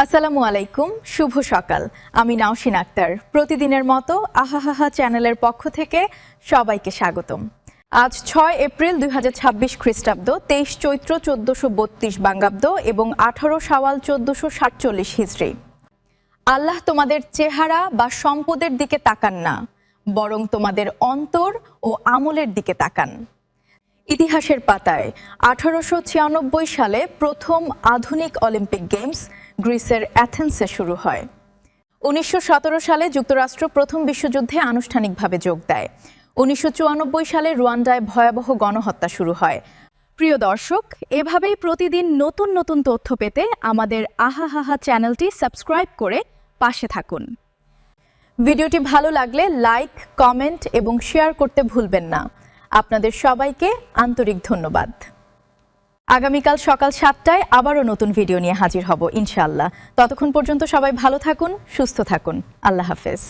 আসসালামু আলাইকুম, শুভ সকাল। আমি নাওশিন আক্তার। প্রতিদিনের মতো আহাহাহা চ্যানেলের পক্ষ থেকে সবাইকে স্বাগতম। আজ 6 এপ্রিল 2026 খ্রিস্টাব্দ, 23 চৈত্র 1432 বঙ্গাব্দ এবং 18 শাওয়াল 1447 হিজরি। আল্লাহ তোমাদের চেহারা বা সম্পদের দিকে তাকান না, বরং তোমাদের অন্তর ও আমলের দিকে তাকান। ইতিহাসের পাতায় 1896 সালে প্রথম আধুনিক অলিম্পিক গেমস গ্রিসের অ্যাথেন্সে শুরু হয়। 1917 সালে যুক্তরাষ্ট্র প্রথম বিশ্বযুদ্ধে আনুষ্ঠানিকভাবে যোগ দেয়। 1994 সালে রুয়ান্ডায় ভয়াবহ গণহত্যা শুরু হয়। প্রিয় দর্শক, এভাবেই প্রতিদিন নতুন নতুন তথ্য পেতে আমাদের আহাহাহা চ্যানেলটি সাবস্ক্রাইব করে পাশে থাকুন। ভিডিওটি ভালো লাগলে লাইক, কমেন্ট এবং শেয়ার করতে ভুলবেন না। আপনাদের সবাইকে আন্তরিক ধন্যবাদ। আগামীকাল সকাল 7টায় আবারও নতুন ভিডিও নিয়ে হাজির হব ইনশাআল্লাহ। ততক্ষণ পর্যন্ত সবাই ভালো থাকুন, সুস্থ থাকুন। আল্লাহ হাফেজ।